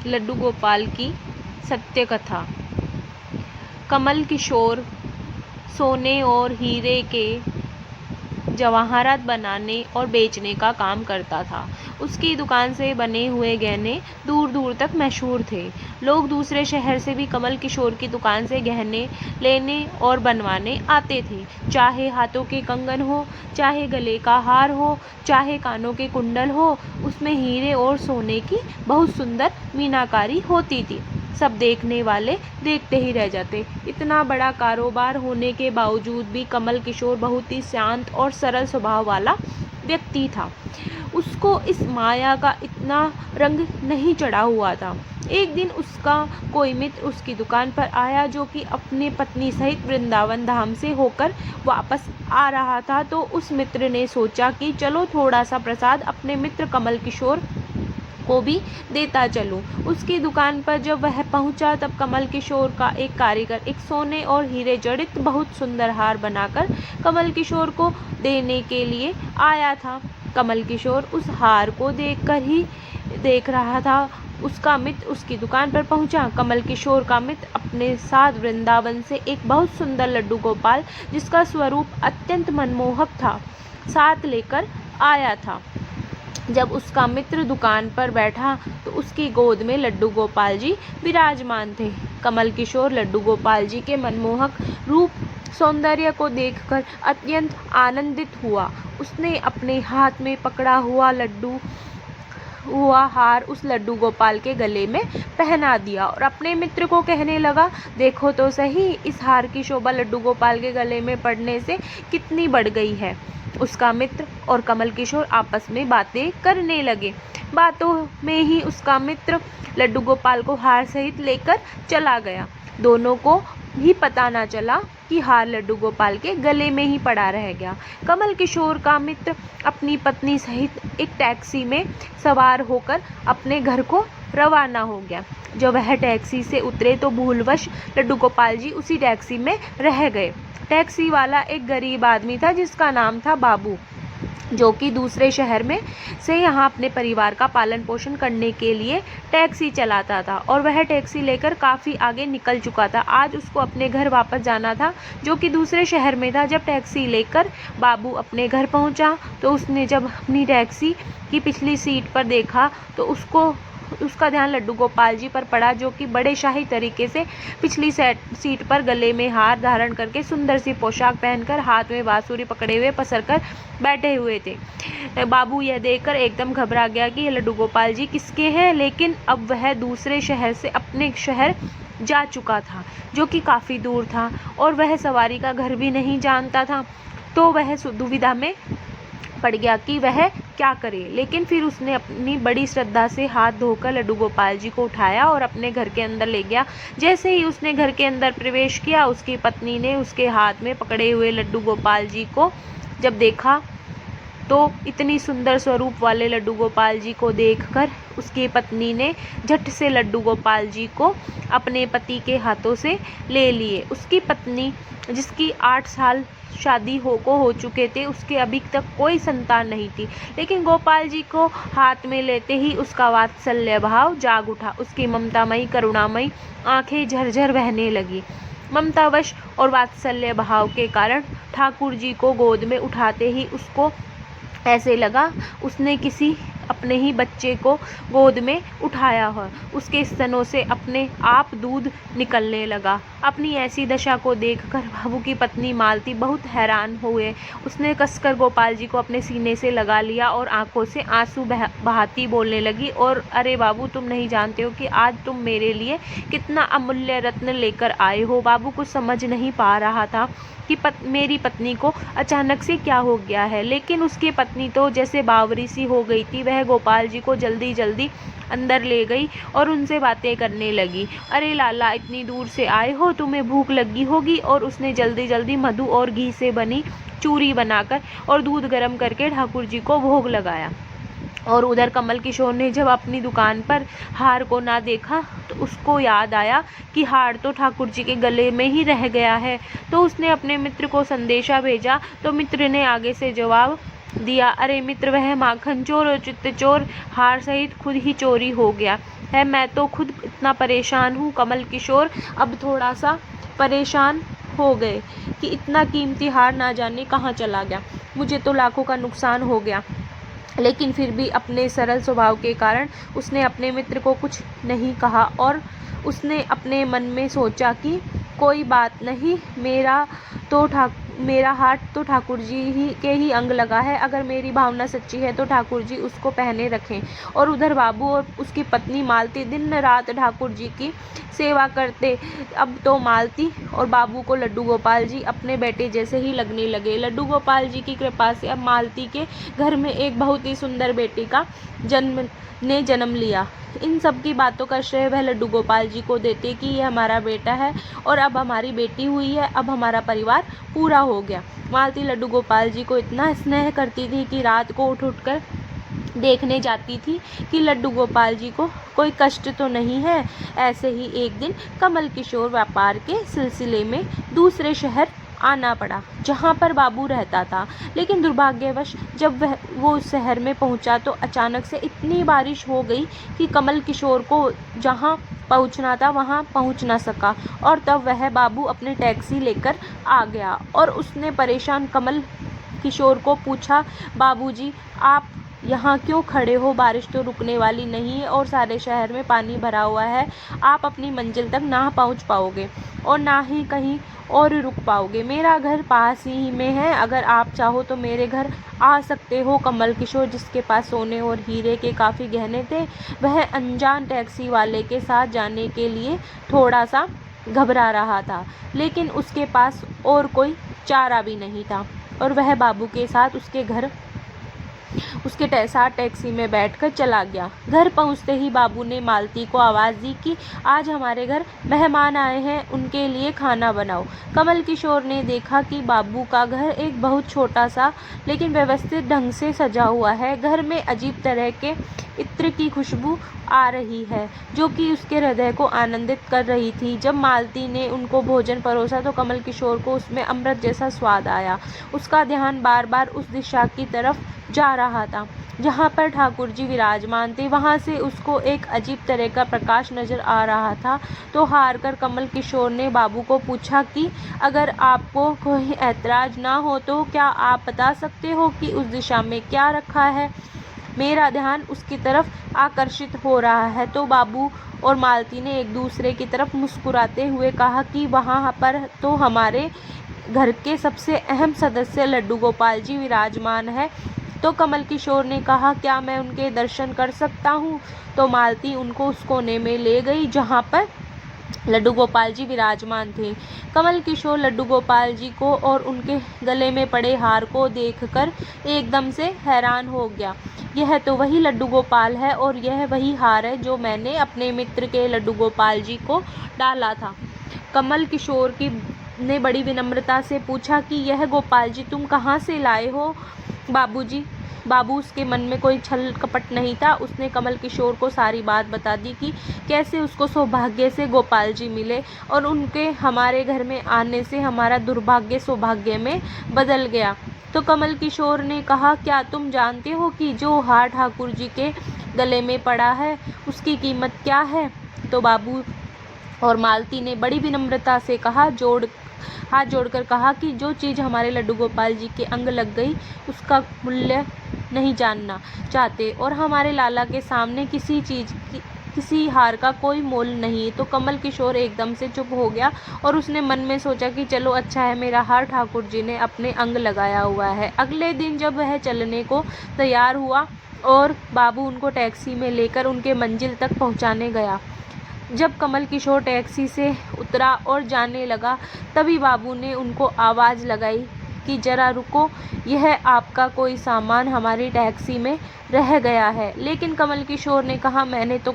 लड्डू गोपाल की सत्य कथा। कमल किशोर सोने और हीरे के जवाहरात बनाने और बेचने का काम करता था। उसकी दुकान से बने हुए गहने दूर दूर तक मशहूर थे। लोग दूसरे शहर से भी कमल किशोर की दुकान से गहने लेने और बनवाने आते थे। चाहे हाथों के कंगन हो, चाहे गले का हार हो, चाहे कानों के कुंडल हो, उसमें हीरे और सोने की बहुत सुंदर मीनाकारी होती थी। सब देखने वाले देखते ही रह जाते। इतना बड़ा कारोबार होने के बावजूद भी कमल किशोर बहुत ही शांत और सरल स्वभाव वाला व्यक्ति था। उसको इस माया का इतना रंग नहीं चढ़ा हुआ था। एक दिन उसका कोई मित्र उसकी दुकान पर आया, जो कि अपने पत्नी सहित वृंदावन धाम से होकर वापस आ रहा था। तो उस मित्र ने सोचा कि चलो थोड़ा सा प्रसाद अपने मित्र कमल किशोर को भी देता चलूं। उसकी दुकान पर जब वह पहुंचा, तब कमल किशोर का एक कारीगर एक सोने और हीरे जड़ित बहुत सुंदर हार बनाकर कमल किशोर को देने के लिए आया था। कमल किशोर उस हार को देखकर ही देख रहा था। उसका मित्र उसकी दुकान पर पहुंचा। कमल किशोर का मित्र अपने साथ वृंदावन से एक बहुत सुंदर लड्डू गोपाल, जिसका स्वरूप अत्यंत मनमोहक था, साथ लेकर आया था। जब उसका मित्र दुकान पर बैठा तो उसकी गोद में लड्डू गोपाल जी विराजमान थे। कमल किशोर लड्डू गोपाल जी के मनमोहक रूप सौंदर्य को देखकर अत्यंत आनंदित हुआ। उसने अपने हाथ में पकड़ा हुआ हार उस लड्डू गोपाल के गले में पहना दिया और अपने मित्र को कहने लगा, देखो तो सही, इस हार की शोभा लड्डू गोपाल के गले में पड़ने से कितनी बढ़ गई है। उसका मित्र और कमल किशोर आपस में बातें करने लगे। बातों में ही उसका मित्र लड्डू गोपाल को हार सहित लेकर चला गया। दोनों को भी पता न चला कि हार लड्डू गोपाल के गले में ही पड़ा रह गया। कमल किशोर का मित्र अपनी पत्नी सहित एक टैक्सी में सवार होकर अपने घर को रवाना हो गया। जब वह टैक्सी से उतरे तो भूलवश लड्डू गोपाल जी उसी टैक्सी में रह गए। टैक्सी वाला एक गरीब आदमी था, जिसका नाम था बाबू, जो कि दूसरे शहर में से यहाँ अपने परिवार का पालन पोषण करने के लिए टैक्सी चलाता था और वह टैक्सी लेकर काफ़ी आगे निकल चुका था। आज उसको अपने घर वापस जाना था, जो कि दूसरे शहर में था। जब टैक्सी लेकर बाबू अपने घर पहुँचा तो उसने जब अपनी टैक्सी की पिछली सीट पर देखा तो उसका ध्यान लड्डू गोपाल जी पर पड़ा, जो कि बड़े शाही तरीके से पिछली सीट पर गले में हार धारण करके सुंदर सी पोशाक पहनकर हाथ में बांसुरी पकड़े हुए पसर कर बैठे हुए थे। बाबू यह देखकर एकदम घबरा गया कि ये लड्डू गोपाल जी किसके हैं, लेकिन अब वह दूसरे शहर से अपने शहर जा चुका था, जो कि काफ़ी दूर था और वह सवारी का घर भी नहीं जानता था। तो वह दुविधा में पड़ गया कि वह क्या करे। लेकिन फिर उसने अपनी बड़ी श्रद्धा से हाथ धोकर लड्डू गोपाल जी को उठाया और अपने घर के अंदर ले गया। जैसे ही उसने घर के अंदर प्रवेश किया, उसकी पत्नी ने उसके हाथ में पकड़े हुए लड्डू गोपाल जी को जब देखा तो इतनी सुंदर स्वरूप वाले लड्डू गोपाल जी को देखकर उसकी पत्नी ने झट से लड्डू गोपाल जी को अपने पति के हाथों से ले लिए। उसकी पत्नी, जिसकी 8 साल शादी हो चुके थे, उसके अभी तक कोई संतान नहीं थी, लेकिन गोपाल जी को हाथ में लेते ही उसका वात्सल्य भाव जाग उठा। उसकी ममतामयी करुणामयी आंखें झरझर बहने लगी। ममतावश और वात्सल्य भाव के कारण ठाकुर जी को गोद में उठाते ही उसको ऐसे लगा उसने किसी अपने ही बच्चे को गोद में उठाया हो। उसके स्तनों से अपने आप दूध निकलने लगा। अपनी ऐसी दशा को देखकर बाबू की पत्नी मालती बहुत हैरान हुए। उसने कसकर गोपाल जी को अपने सीने से लगा लिया और आंखों से आंसू बहाती बोलने लगी, और अरे बाबू, तुम नहीं जानते हो कि आज तुम मेरे लिए कितना अमूल्य रत्न लेकर आए हो। बाबू कुछ समझ नहीं पा रहा था कि मेरी पत्नी को अचानक से क्या हो गया है, लेकिन उसकी पत्नी तो जैसे बावरी सी हो गई थी। वह गोपाल जी को जल्दी जल्दी अंदर ले गई और उनसे बातें करने लगी। अरे लाला, इतनी दूर से आए हो, तुम्हें भूख लगी होगी। और उसने जल्दी जल्दी मधु और घी से बनी चूरी बनाकर और दूध गर्म करके ठाकुर जी को भोग लगाया। और उधर कमल किशोर ने जब अपनी दुकान पर हार को ना देखा तो उसको याद आया कि हार तो ठाकुर जी के गले में ही रह गया है। तो उसने अपने मित्र को संदेशा भेजा, तो मित्र ने आगे से जवाब दिया, अरे मित्र, वह माखन चोर और चित्त चोर हार सहित खुद ही चोरी हो गया। है, मैं तो खुद इतना परेशान हूँ। कमल किशोर अब थोड़ा सा परेशान हो गए कि इतना कीमती हार ना जाने कहाँ चला गया। मुझे तो लाखों का नुकसान हो गया। लेकिन फिर भी अपने सरल स्वभाव के कारण उसने अपने मित्र को कुछ नहीं कहा और उसने अपने मन में सोचा कि कोई बात नहीं, मेरा हाथ तो ठाकुर जी ही के ही अंग लगा है। अगर मेरी भावना सच्ची है तो ठाकुर जी उसको पहने रखें। और उधर बाबू और उसकी पत्नी मालती दिन रात ठाकुर जी की सेवा करते। अब तो मालती और बाबू को लड्डू गोपाल जी अपने बेटे जैसे ही लगने लगे। लड्डू गोपाल जी की कृपा से अब मालती के घर में एक बहुत ही सुंदर बेटी का जन्म लिया। इन सब की बातों का श्रेय वह लड्डू गोपाल जी को देते कि ये हमारा बेटा है और अब हमारी बेटी हुई है, अब हमारा परिवार पूरा हो गया। मालती लड्डू गोपाल जी को इतना स्नेह करती थी कि रात को उठ कर देखने जाती थी कि लड्डू गोपाल जी को कोई कष्ट तो नहीं है। ऐसे ही एक दिन कमल किशोर व्यापार के सिलसिले में दूसरे शहर आना पड़ा जहाँ पर बाबू रहता था। लेकिन दुर्भाग्यवश जब वो उस शहर में पहुँचा तो अचानक से इतनी बारिश हो गई कि कमल किशोर को जहाँ पहुँचना था वहाँ पहुँच ना सका। और तब वह बाबू अपने टैक्सी लेकर आ गया और उसने परेशान कमल किशोर को पूछा, बाबूजी आप यहाँ क्यों खड़े हो? बारिश तो रुकने वाली नहीं है और सारे शहर में पानी भरा हुआ है। आप अपनी मंजिल तक ना पहुँच पाओगे और ना ही कहीं और रुक पाओगे। मेरा घर पास ही में है, अगर आप चाहो तो मेरे घर आ सकते हो। कमल किशोर, जिसके पास सोने और हीरे के काफ़ी गहने थे, वह अनजान टैक्सी वाले के साथ जाने के लिए थोड़ा सा घबरा रहा था। लेकिन उसके पास और कोई चारा भी नहीं था और वह बाबू के साथ उसके साथ टैक्सी में बैठकर चला गया। घर पहुंचते ही बाबू ने मालती को आवाज़ दी कि आज हमारे घर मेहमान आए हैं, उनके लिए खाना बनाओ। कमल किशोर ने देखा कि बाबू का घर एक बहुत छोटा सा लेकिन व्यवस्थित ढंग से सजा हुआ है। घर में अजीब तरह के इत्र की खुशबू आ रही है जो कि उसके हृदय को आनंदित कर रही थी। जब मालती ने उनको भोजन परोसा तो कमल किशोर को उसमें अमृत जैसा स्वाद आया। उसका ध्यान बार बार उस दिशा की तरफ जा रहा था जहाँ पर ठाकुर जी विराजमान थे। वहाँ से उसको एक अजीब तरह का प्रकाश नजर आ रहा था। तो हार कर कमल किशोर ने बाबू को पूछा कि अगर आपको कोई ऐतराज ना हो तो क्या आप बता सकते हो कि उस दिशा में क्या रखा है? मेरा ध्यान उसकी तरफ आकर्षित हो रहा है। तो बाबू और मालती ने एक दूसरे की तरफ मुस्कुराते हुए कहा कि वहाँ पर तो हमारे घर के सबसे अहम सदस्य लड्डू गोपाल जी विराजमान है। तो कमल किशोर ने कहा, क्या मैं उनके दर्शन कर सकता हूँ? तो मालती उनको उस कोने में ले गई जहाँ पर लड्डू गोपाल जी विराजमान थे। कमल किशोर लड्डू गोपाल जी को और उनके गले में पड़े हार को देखकर एकदम से हैरान हो गया। यह तो वही लड्डू गोपाल है और यह वही हार है जो मैंने अपने मित्र के लड्डू गोपाल जी को डाला था। कमल किशोर ने बड़ी विनम्रता से पूछा कि यह गोपाल जी तुम कहाँ से लाए हो बाबूजी? बाबू, उसके मन में कोई छल कपट नहीं था। उसने कमल किशोर को सारी बात बता दी कि कैसे उसको सौभाग्य से गोपाल जी मिले और उनके हमारे घर में आने से हमारा दुर्भाग्य सौभाग्य में बदल गया। तो कमल किशोर ने कहा, क्या तुम जानते हो कि जो हार ठाकुर जी के गले में पड़ा है उसकी कीमत क्या है? तो बाबू और मालती ने बड़ी विनम्रता से हाथ जोड़कर कहा कि जो चीज़ हमारे लड्डू गोपाल जी के अंग लग गई उसका मूल्य नहीं जानना चाहते और हमारे लाला के सामने किसी हार का कोई मोल नहीं। तो कमल किशोर एकदम से चुप हो गया और उसने मन में सोचा कि चलो अच्छा है, मेरा हार ठाकुर जी ने अपने अंग लगाया हुआ है। अगले दिन जब वह चलने को तैयार हुआ और बाबू उनको टैक्सी में लेकर उनके मंजिल तक पहुंचाने गया, जब कमल किशोर टैक्सी से उतरा और जाने लगा तभी बाबू ने उनको आवाज़ लगाई कि जरा रुको, यह आपका कोई सामान हमारी टैक्सी में रह गया है। लेकिन कमल किशोर ने कहा, मैंने तो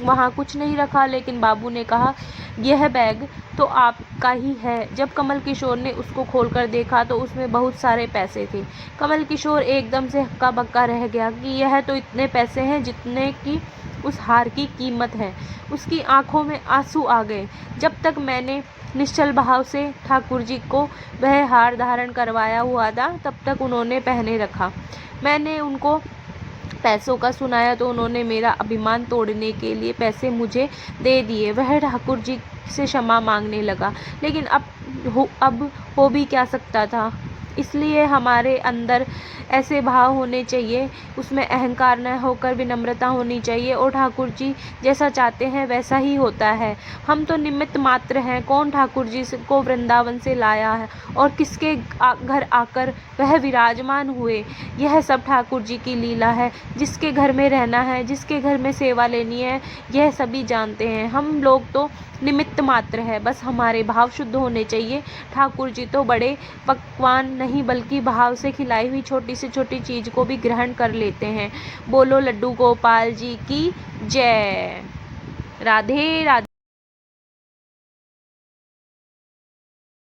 वहाँ कुछ नहीं रखा। लेकिन बाबू ने कहा, यह बैग तो आपका ही है। जब कमल किशोर ने उसको खोलकर देखा तो उसमें बहुत सारे पैसे थे। कमल किशोर एकदम से हक्का बक्का रह गया कि यह तो इतने पैसे हैं जितने की उस हार की कीमत है। उसकी आंखों में आंसू आ गए। जब तक मैंने निश्चल भाव से ठाकुर जी को वह हार धारण करवाया हुआ था तब तक उन्होंने पहने रखा। मैंने उनको पैसों का सुनाया तो उन्होंने मेरा अभिमान तोड़ने के लिए पैसे मुझे दे दिए। वह ठाकुर जी से क्षमा मांगने लगा, लेकिन अब हो भी क्या सकता था। इसलिए हमारे अंदर ऐसे भाव होने चाहिए, उसमें अहंकार न होकर विनम्रता होनी चाहिए, और ठाकुर जी जैसा चाहते हैं वैसा ही होता है। हम तो निमित्त मात्र हैं। कौन ठाकुर जी को वृंदावन से लाया है और किसके घर आकर वह विराजमान हुए, यह सब ठाकुर जी की लीला है। जिसके घर में रहना है, जिसके घर में सेवा लेनी है, यह सभी जानते हैं। हम लोग तो निमित्त मात्र है, बस हमारे भाव शुद्ध होने चाहिए। ठाकुर जी तो बड़े पकवान नहीं बल्कि भाव से खिलाई हुई छोटी से छोटी चीज को भी ग्रहण कर लेते हैं। बोलो लड्डू गोपाल जी की जय। राधे राधे।